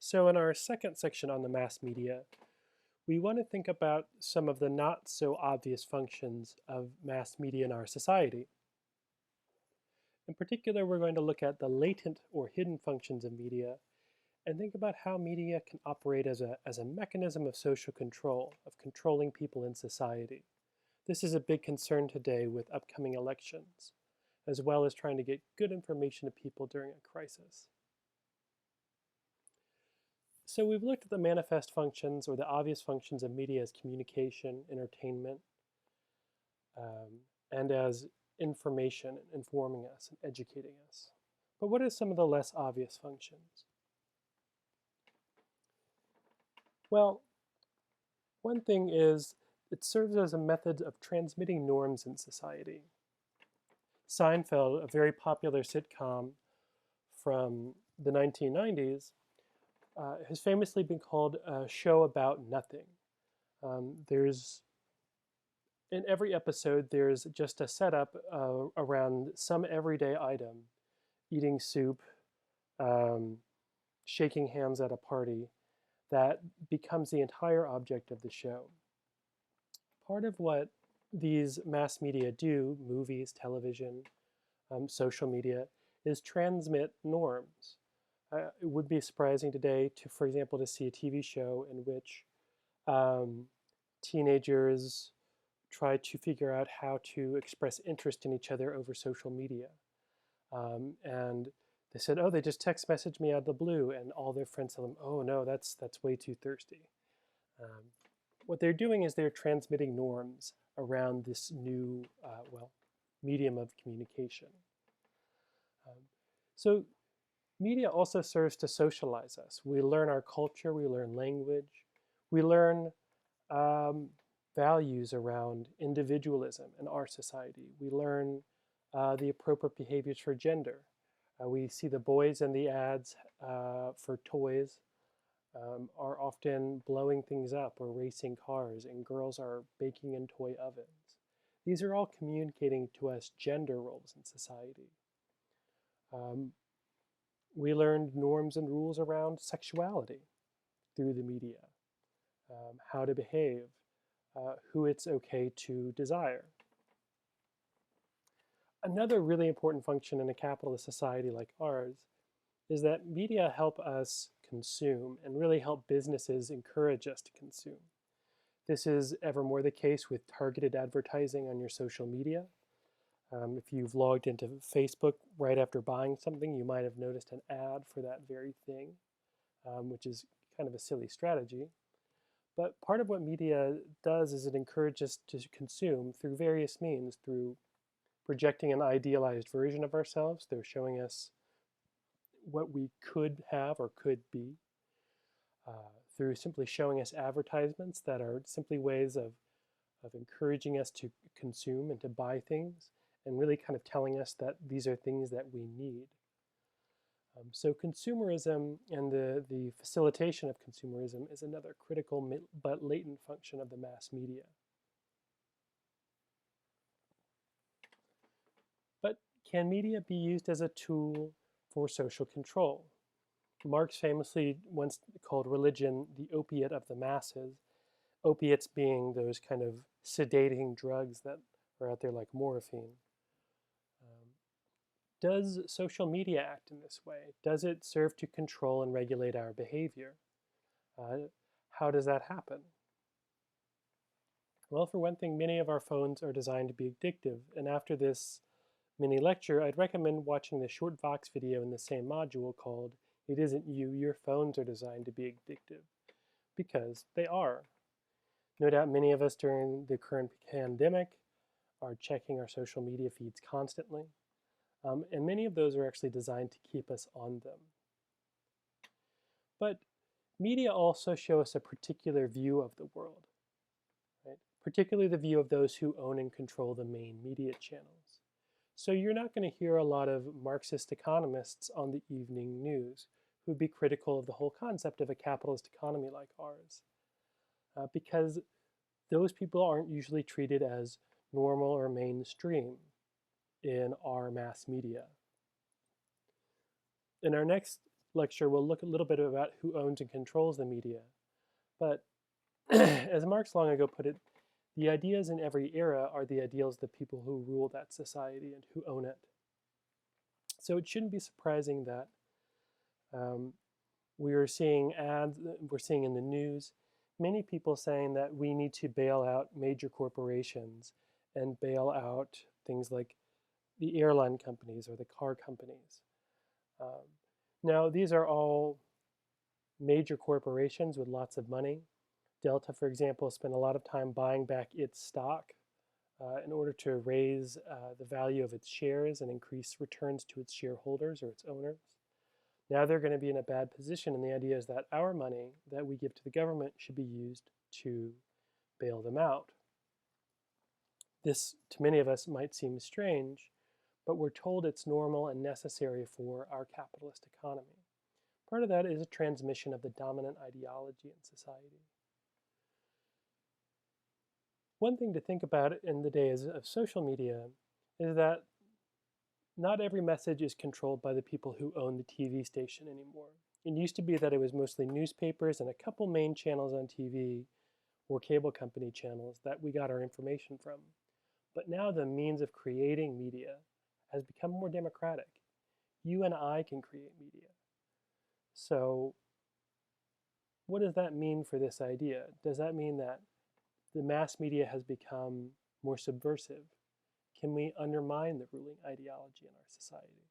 So in our second section on the mass media, we want to think about some of the not so obvious functions of mass media in our society. In particular, we're going to look at the latent or hidden functions of media and think about how media can operate as a mechanism of social control, of controlling people in society. This is a big concern today with upcoming elections, as well as trying to get good information to people during a crisis. So we've looked at the manifest functions or the obvious functions of media as communication, entertainment, and as information, informing us and educating us. But what are some of the less obvious functions? Well, one thing is it serves as a method of transmitting norms in society. Seinfeld, a very popular sitcom from the 1990s, has famously been called a show about nothing. In every episode, there's just a setup around some everyday item, eating soup, shaking hands at a party, that becomes the entire object of the show. Part of what these mass media do, movies, television, social media, is transmit norms. It would be surprising today to, for example, to see a TV show in which teenagers try to figure out how to express interest in each other over social media. And they said, oh, they just text messaged me out of the blue, and all their friends tell them, oh no, that's way too thirsty. What they're doing is they're transmitting norms around this new, medium of communication. So media also serves to socialize us. We learn our culture, we learn language, we learn values around individualism in our society. We learn the appropriate behaviors for gender. We see the boys in the ads for toys are often blowing things up or racing cars, and girls are baking in toy ovens. These are all communicating to us gender roles in society. We learned norms and rules around sexuality through the media, how to behave, who it's okay to desire. Another really important function in a capitalist society like ours is that media help us consume and really help businesses encourage us to consume. This is ever more the case with targeted advertising on your social media. If you've logged into Facebook right after buying something, you might have noticed an ad for that very thing, which is kind of a silly strategy. But part of what media does is it encourages us to consume through various means, through projecting an idealized version of ourselves. They're showing us what we could have or could be, through simply showing us advertisements that are simply ways of encouraging us to consume and to buy things, and really kind of telling us that these are things that we need. So consumerism and the facilitation of consumerism is another critical but latent function of the mass media. But can media be used as a tool for social control? Marx famously once called religion the opiate of the masses, opiates being those kind of sedating drugs that are out there like morphine. Does social media act in this way? Does it serve to control and regulate our behavior? How does that happen? Well, for one thing, many of our phones are designed to be addictive, and after this mini lecture, I'd recommend watching the short Vox video in the same module called "It Isn't You, Your Phones Are Designed to Be Addictive," because they are. No doubt many of us during the current pandemic are checking our social media feeds constantly. And many of those are actually designed to keep us on them. But media also show us a particular view of the world, right? Particularly the view of those who own and control the main media channels. So you're not going to hear a lot of Marxist economists on the evening news who'd be critical of the whole concept of a capitalist economy like ours, because those people aren't usually treated as normal or mainstream in our mass media. In our next lecture, we'll look a little bit about who owns and controls the media. But as Marx long ago put it, the ideas in every era are the ideals of the people who rule that society and who own it. So it shouldn't be surprising that we are seeing ads, we're seeing in the news, many people saying that we need to bail out major corporations and bail out things like the airline companies or the car companies. Now, these are all major corporations with lots of money. Delta, for example, spent a lot of time buying back its stock in order to raise the value of its shares and increase returns to its shareholders or its owners. Now they're going to be in a bad position, and the idea is that our money that we give to the government should be used to bail them out. This, to many of us, might seem strange, but we're told it's normal and necessary for our capitalist economy. Part of that is a transmission of the dominant ideology in society. One thing to think about in the days of social media is that not every message is controlled by the people who own the TV station anymore. It used to be that it was mostly newspapers and a couple main channels on TV or cable company channels that we got our information from. But now the means of creating media has become more democratic. You and I can create media. So what does that mean for this idea? Does that mean that the mass media has become more subversive? Can we undermine the ruling ideology in our society?